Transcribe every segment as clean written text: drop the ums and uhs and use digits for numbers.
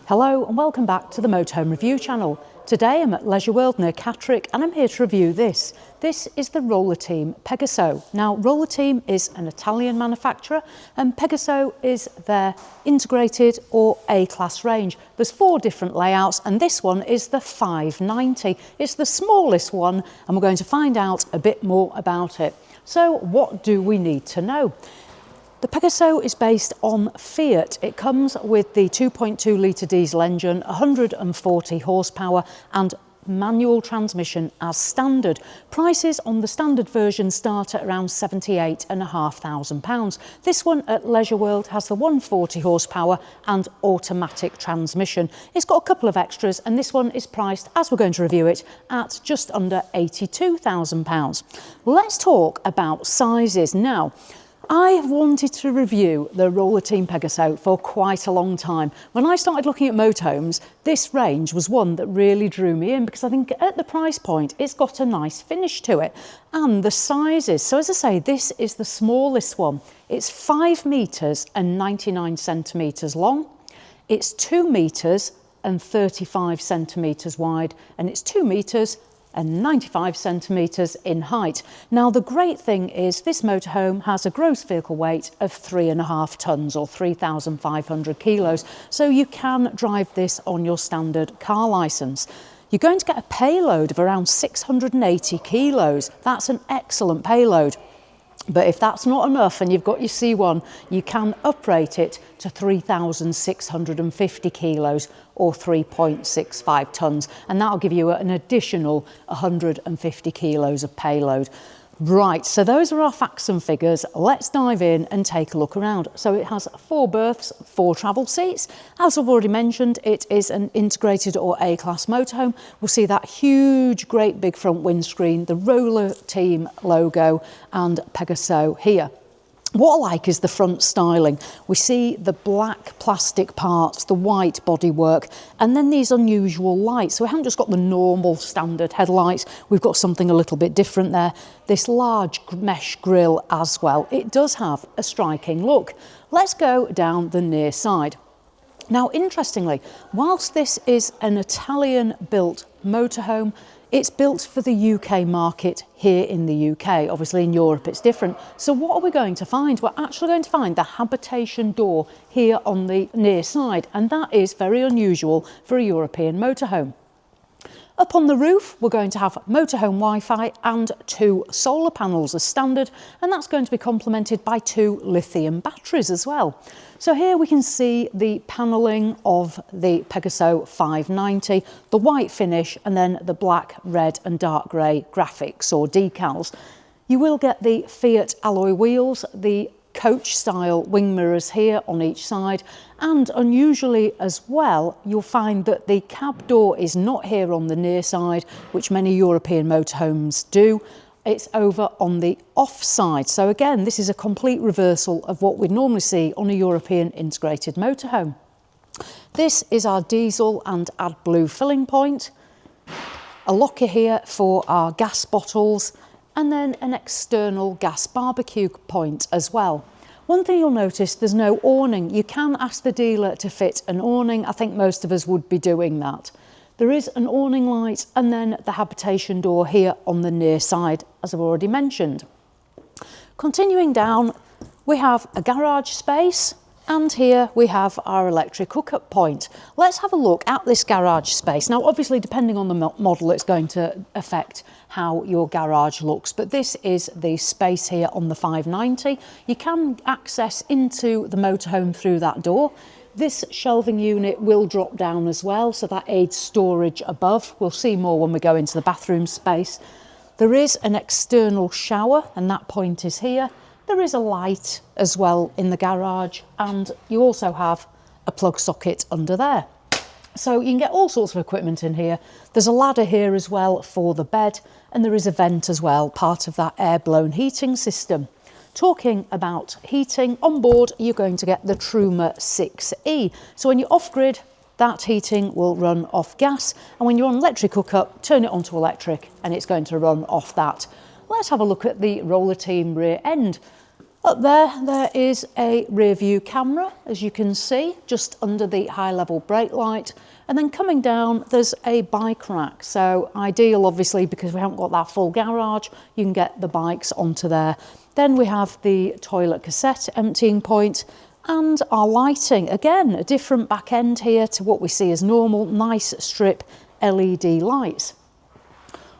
Hello and welcome back to the Motorhome Review channel. Today I'm at Leisure World near Catterick and I'm here to review this. This is the Roller Team Pegaso. Now Roller Team is an Italian manufacturer and Pegaso is their integrated or A-class range. There's 4 different layouts and this one is the 590. It's the smallest one and we're going to find out a bit more about it. So what do we need to know? The Pegaso is based on Fiat. It comes with the 2.2 litre diesel engine, 140 horsepower and manual transmission as standard. Prices on the standard version start at around £78,500. This one at Leisure World has the 140 horsepower and automatic transmission. It's got a couple of extras and this one is priced, as we're going to review it, at just under £82,000. Let's talk about sizes now. I have wanted to review the Roller Team Pegaso for quite a long time. When I started looking at motorhomes, this range was one that really drew me in because I think at the price point, it's got a nice finish to it. And the sizes, so as I say, this is the smallest one. It's 5 metres and 99 centimetres long. It's 2 metres and 35 centimetres wide, and it's 2 metres and 95 centimetres in height. Now the great thing is this motorhome has a gross vehicle weight of 3.5 tonnes or 3,500 kilos, so you can drive this on your standard car licence. You're going to get a payload of around 680 kilos. That's an excellent payload. But if that's not enough and you've got your C1, you can uprate it to 3,650 kilos or 3.65 tonnes, and that'll give you an additional 150 kilos of payload. Right, so those are our facts and figures. Let's dive in and take a look around. So it has 4 berths, 4 travel seats. As I've already mentioned, it is an integrated or A-class motorhome. We'll see that huge, great big front windscreen, the Roller Team logo and Pegaso here. What I like is the front styling. We see the black plastic parts, the white bodywork, and then these unusual lights. So we haven't just got the normal standard headlights, we've got something a little bit different there. This large mesh grille as well. It does have a striking look. Let's go down the near side. Now, interestingly, whilst this is an Italian-built motorhome, it's built for the UK market here in the UK. Obviously in Europe it's different. So what are we going to find? We're actually going to find the habitation door here on the near side, and that is very unusual for a European motorhome. Up on the roof, we're going to have motorhome Wi-Fi and 2 solar panels as standard, and that's going to be complemented by 2 lithium batteries as well. So here we can see the panelling of the Pegaso 590, the white finish, and then the black, red and dark grey graphics or decals. You will get the Fiat alloy wheels, the coach style wing mirrors here on each side, and unusually as well you'll find that the cab door is not here on the near side, which many European motorhomes do. It's over on the offside. So again, this is a complete reversal of what we'd normally see on a European integrated motorhome. This is our diesel and AdBlue filling point, a locker here for our gas bottles, and then an external gas barbecue point as well. One thing you'll notice, there's no awning. You can ask the dealer to fit an awning. I think most of us would be doing that. There is an awning light and then the habitation door here on the near side, as I've already mentioned. Continuing down, we have a garage space, and here we have our electric hookup point. Let's have a look at this garage space. Now, obviously, depending on the model, it's going to affect how your garage looks, but this is the space here on the 590. You can access into the motorhome through that door. This shelving unit will drop down as well, so that aids storage above. We'll see more when we go into the bathroom space. There is an external shower, and that point is here. There is a light as well in the garage, and you also have a plug socket under there. So you can get all sorts of equipment in here. There's a ladder here as well for the bed, and there is a vent as well, part of that air-blown heating system. Talking about heating, on board you're going to get the Truma 6E. So when you're off-grid, that heating will run off gas, and when you're on electric hookup, turn it onto electric and it's going to run off that. Let's have a look at the Roller Team rear end. Up there is a rear view camera, as you can see, just under the high level brake light. And then coming down, there's a bike rack. So ideal, obviously, because we haven't got that full garage, you can get the bikes onto there. Then we have the toilet cassette emptying point and our lighting. Again, a different back end here to what we see as normal, nice strip LED lights.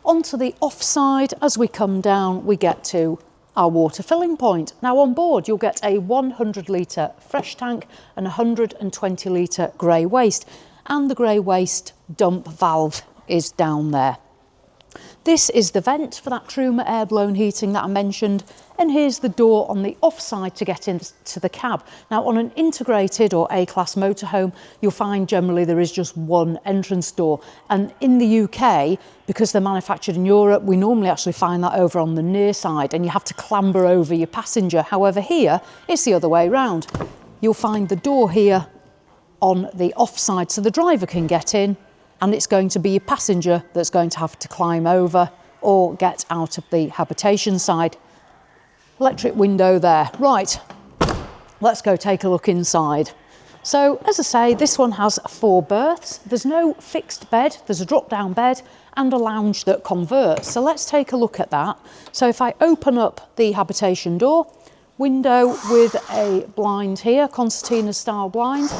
Onto the offside, as we come down, we get to our water filling point. Now on board, you'll get a 100 litre fresh tank and 120 litre grey waste. And the grey waste dump valve is down there. This is the vent for that Truma air-blown heating that I mentioned, and here's the door on the offside to get into the cab. Now on an integrated or A-class motorhome, you'll find generally there is just one entrance door, and in the UK, because they're manufactured in Europe, we normally actually find that over on the near side and you have to clamber over your passenger. However, here it's the other way around. You'll find the door here on the offside so the driver can get in, and it's going to be your passenger that's going to have to climb over or get out of the habitation side. Electric window there. Right, let's go take a look inside. So as I say, this one has 4 berths. There's no fixed bed, there's a drop down bed and a lounge that converts. So let's take a look at that. So if I open up the habitation door, window with a blind here, concertina style blind,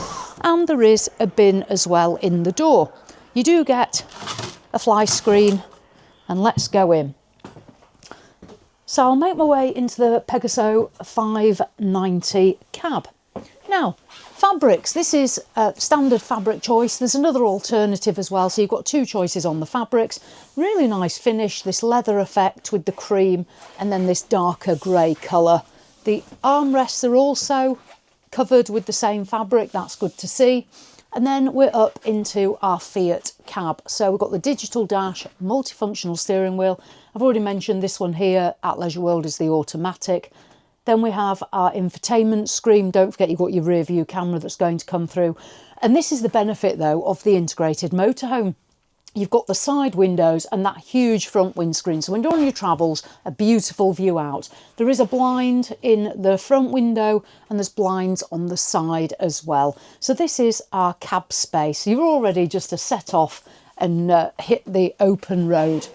and there is a bin as well in the door. You do get a fly screen, and let's go in. So I'll make my way into the Pegaso 590 cab. Now, fabrics, this is a standard fabric choice. There's another alternative as well, so you've got 2 choices on the fabrics. Really nice finish, this leather effect with the cream, and then this darker grey colour. The armrests are also covered with the same fabric, that's good to see. And then we're up into our Fiat cab. So we've got the digital dash, multifunctional steering wheel. I've already mentioned this one here at Leisure World is the automatic. Then we have our infotainment screen. Don't forget you've got your rear view camera that's going to come through. And this is the benefit though of the integrated motorhome. You've got the side windows and that huge front windscreen. So when you're on your travels, a beautiful view out. There is a blind in the front window and there's blinds on the side as well. So this is our cab space. You're already just to set off and hit the open road.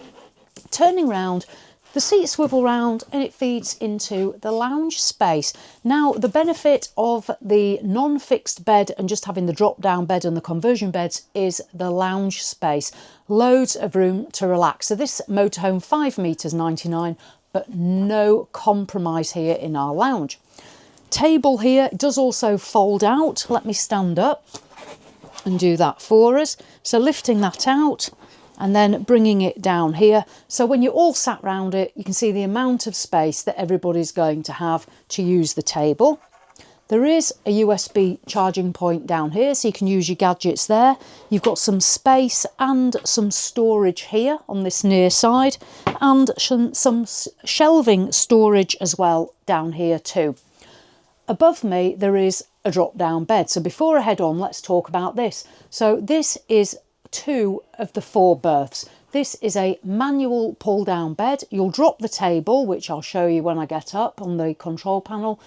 Turning round, the seats swivel round and it feeds into the lounge space. Now, the benefit of the non-fixed bed and just having the drop-down bed and the conversion beds is the lounge space. Loads of room to relax. So this motorhome, 5 metres 99, but no compromise here in our lounge. Table here does also fold out. Let me stand up and do that for us. So lifting that out and then bringing it down here. So when you're all sat round it, you can see the amount of space that everybody's going to have to use the table. There is a USB charging point down here, so you can use your gadgets there. You've got some space and some storage here on this near side, and some shelving storage as well down here too. Above me, there is a drop-down bed. So before I head on, let's talk about this. So this is 2 of the 4 berths. This is a manual pull down bed. You'll drop the table, which I'll show you when I get up on the control panel.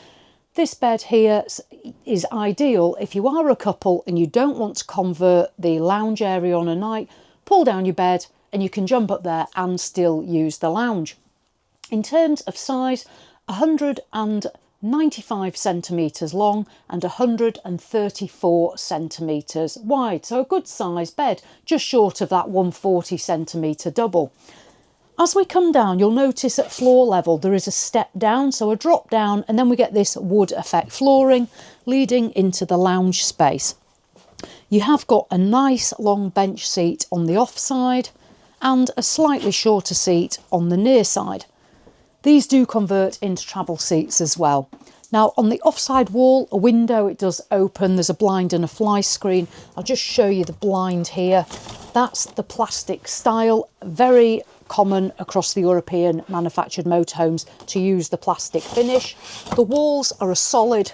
This bed here is ideal if you are a couple and you don't want to convert the lounge area on a night. Pull down your bed and you can jump up there and still use the lounge. In terms of size, 195 centimetres long and 134 centimetres wide. So a good size bed, just short of that 140 centimetre double. As we come down, you'll notice at floor level there is a step down, so a drop down, and then we get this wood effect flooring leading into the lounge space. You have got a nice long bench seat on the offside and a slightly shorter seat on the near side. These do convert into travel seats as well. Now on the offside wall, a window, it does open. There's a blind and a fly screen. I'll just show you the blind here. That's the plastic style, very common across the European manufactured motorhomes to use the plastic finish. The walls are a solid,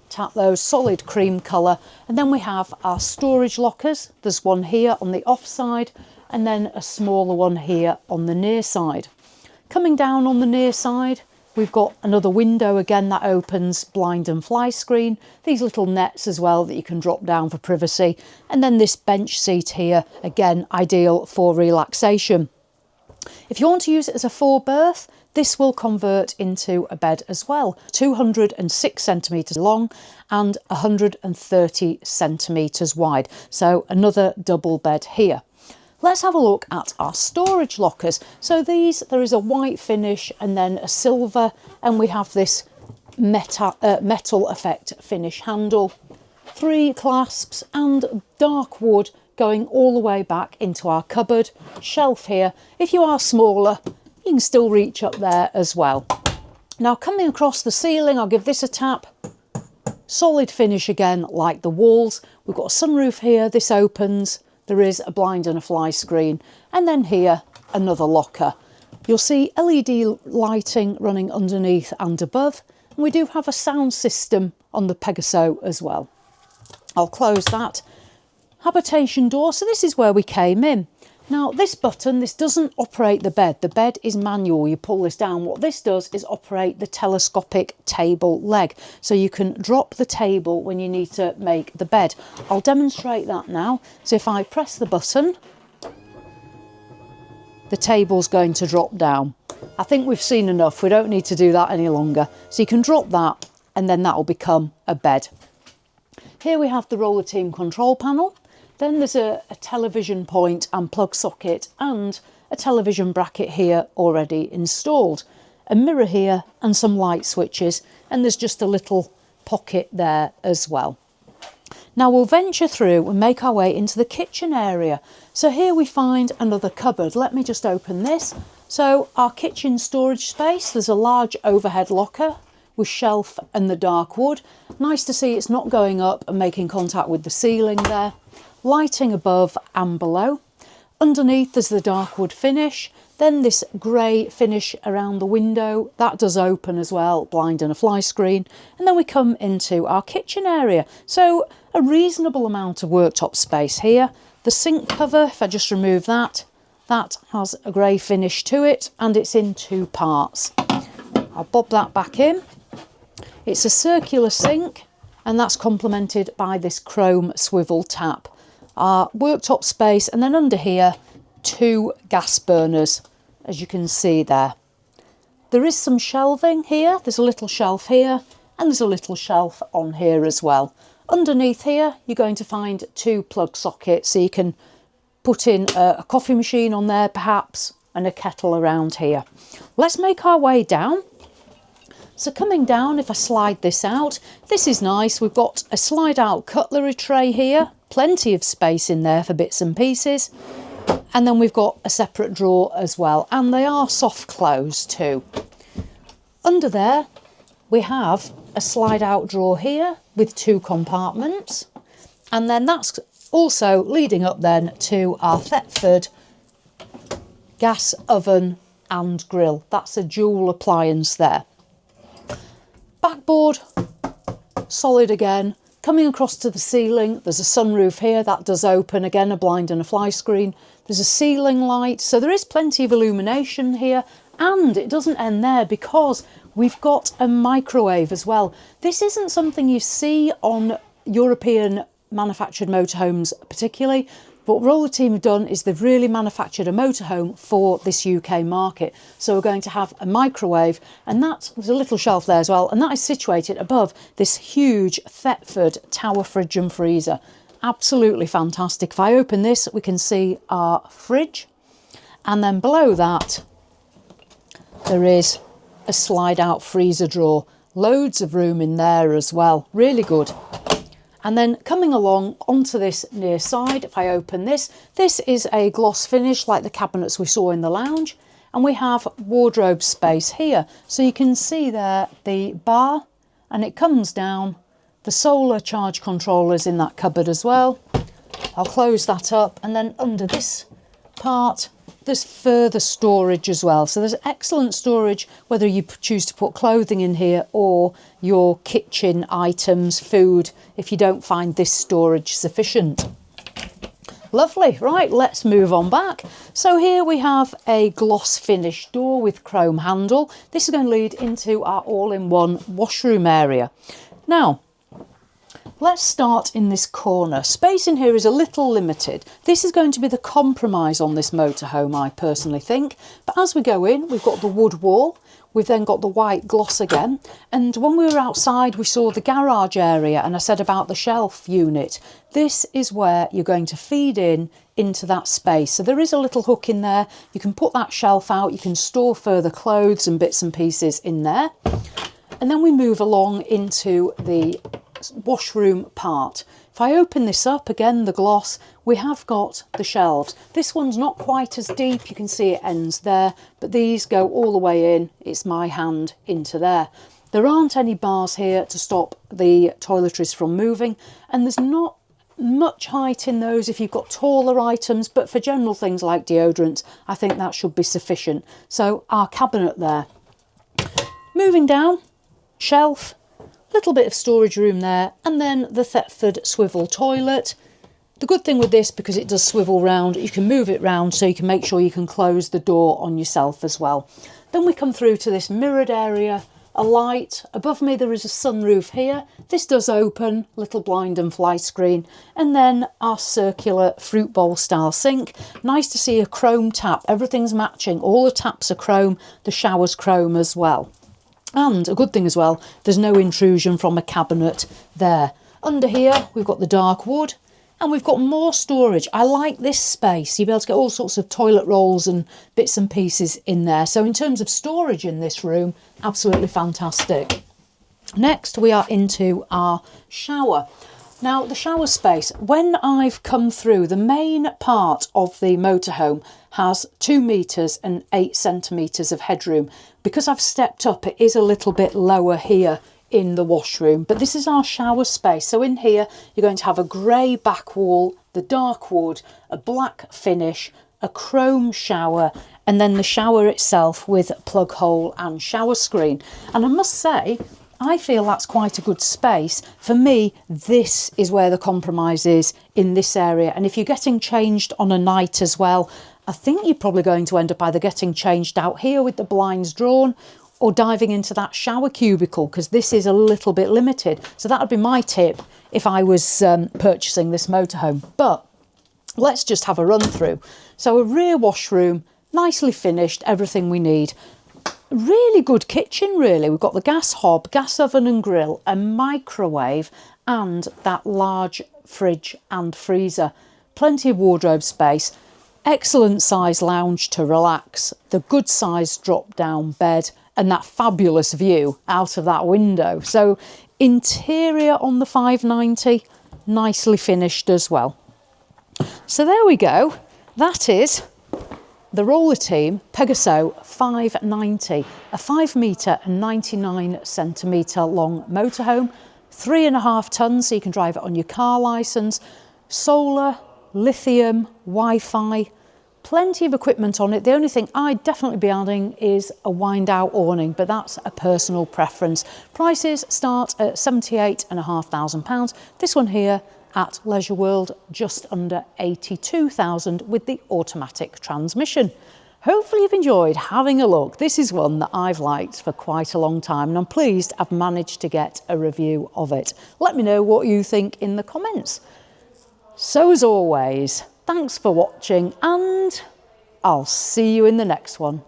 tap those, solid cream colour. And then we have our storage lockers. There's one here on the offside and then a smaller one here on the near side. Coming down on the near side, We've got another window again that opens, blind and fly screen. These little nets as well that you can drop down for privacy. And then this bench seat here, again, ideal for relaxation. If you want to use it as a 4-berth, this will convert into a bed as well. 206 centimetres long and 130 centimetres wide. So another double bed here. Let's have a look at our storage lockers. So there is a white finish and then a silver, and we have this metal effect finish handle. 3 clasps and dark wood going all the way back into our cupboard. Shelf here. If you are smaller, you can still reach up there as well. Now coming across the ceiling, I'll give this a tap. Solid finish again, like the walls. We've got a sunroof here, this opens. There is a blind and a fly screen. And then here, another locker. You'll see LED lighting running underneath and above. And we do have a sound system on the Pegaso as well. I'll close that. Habitation door, so this is where we came in. Now this button, this doesn't operate the bed. The bed is manual, you pull this down. What this does is operate the telescopic table leg. So you can drop the table when you need to make the bed. I'll demonstrate that now. So if I press the button, the table's going to drop down. I think we've seen enough, we don't need to do that any longer. So you can drop that and then that will become a bed. Here we have the Roller Team control panel. Then there's a television point and plug socket and a television bracket here already installed. A mirror here and some light switches, and there's just a little pocket there as well. Now we'll venture through and make our way into the kitchen area. So here we find another cupboard. Let me just open this. So our kitchen storage space, there's a large overhead locker with shelf and the dark wood. Nice to see it's not going up and making contact with the ceiling there. Lighting above and below. Underneath there's the dark wood finish, then this grey finish around the window, that does open as well, blind and a fly screen, and then we come into our kitchen area. So a reasonable amount of worktop space here. The sink cover, if I just remove that, that has a grey finish to it and it's in 2 parts. I'll bob that back in. It's a circular sink and that's complemented by this chrome swivel tap. Our worktop space, and then under here 2 gas burners, as you can see there. There is some shelving here, there's a little shelf here and there's a little shelf on here as well. Underneath here you're going to find 2 plug sockets, so you can put in a coffee machine on there perhaps and a kettle around here. Let's make our way down. So coming down, if I slide this out, this is nice. We've got a slide out cutlery tray here, plenty of space in there for bits and pieces. And then we've got a separate drawer as well, and they are soft close too. Under there, we have a slide out drawer here with 2 compartments. And then that's also leading up then to our Thetford gas oven and grill. That's a dual appliance there. Backboard, solid again. Coming across to the ceiling, there's a sunroof here, that does open, again a blind and a fly screen. There's a ceiling light, so there is plenty of illumination here, and it doesn't end there because we've got a microwave as well. This isn't something you see on European manufactured motorhomes particularly. What Roller Team have done is they've really manufactured a motorhome for this UK market. So we're going to have a microwave, and there's a little shelf there as well, and that is situated above this huge Thetford tower fridge and freezer. Absolutely fantastic. If I open this, we can see our fridge, and then below that there is a slide out freezer drawer. Loads of room in there as well. Really good. And then coming along onto this near side, if I open this, this is a gloss finish like the cabinets we saw in the lounge. And we have wardrobe space here. So you can see there the bar, and it comes down. The solar charge controllers in that cupboard as well. I'll close that up, and then under this part, there's further storage as well. So there's excellent storage, whether you choose to put clothing in here or your kitchen items, food, if you don't find this storage sufficient. Lovely. Right, let's move on back. So here we have a gloss finish door with chrome handle. This is going to lead into our all-in-one washroom area. Now, let's start in this corner. Space in here is a little limited. This is going to be the compromise on this motorhome, I personally think. But as we go in, we've got the wood wall. We've then got the white gloss again. And when we were outside, we saw the garage area, and I said about the shelf unit. This is where you're going to feed into that space. So there is a little hook in there. You can put that shelf out. You can store further clothes and bits and pieces in there. And then we move along into the washroom part. If I open this up, again, the gloss, we have got the shelves. This one's not quite as deep. You can see it ends there, but these go all the way in. It's my hand into there. There aren't any bars here to stop the toiletries from moving, and there's not much height in those if you've got taller items, but for general things like deodorants, I think that should be sufficient. So our cabinet there. Moving down, shelf, little bit of storage room there, and then the Thetford swivel toilet. The good thing with this, because it does swivel round, you can move it round so you can make sure you can close the door on yourself as well. Then we come through to this mirrored area, a light. Above me there is a sunroof here. This does open, little blind and fly screen. And then our circular fruit bowl style sink. Nice to see a chrome tap. Everything's matching. All the taps are chrome, the shower's chrome as well. And a good thing as well, there's no intrusion from a cabinet there. Under here, we've got the dark wood, and we've got more storage. I like this space. You'll be able to get all sorts of toilet rolls and bits and pieces in there. So in terms of storage in this room, absolutely fantastic. Next, we are into our shower. Now, the shower space, when I've come through, the main part of the motorhome has 2 metres and 8 centimetres of headroom. Because I've stepped up, it is a little bit lower here in the washroom, but this is our shower space. So in here, you're going to have a grey back wall, the dark wood, a black finish, a chrome shower, and then the shower itself with plug hole and shower screen. And I must say, I feel that's quite a good space. For me, this is where the compromise is in this area. And if you're getting changed on a night as well, I think you're probably going to end up either getting changed out here with the blinds drawn or diving into that shower cubicle, because this is a little bit limited. So that would be my tip if I was purchasing this motorhome. But let's just have a run through. So a rear washroom, nicely finished, everything we need. Really good kitchen, really. We've got the gas hob, gas oven and grill, a microwave, and that large fridge and freezer. Plenty of wardrobe space. Excellent size lounge to relax. The good size drop down bed, and that fabulous view out of that window. So interior on the 590, nicely finished as well. So there we go. That is the Roller Team Pegaso 590, a 5 metre and 99 centimetre long motorhome, 3.5 tonnes, so you can drive it on your car licence, solar, lithium, Wi-Fi, plenty of equipment on it. The only thing I'd definitely be adding is a wind out awning, but that's a personal preference. Prices start at £78,500. This one here at Leisure World, just under 82,000 with the automatic transmission. Hopefully you've enjoyed having a look. This is one that I've liked for quite a long time, and I'm pleased I've managed to get a review of it. Let me know what you think in the comments. So as always, thanks for watching, and I'll see you in the next one.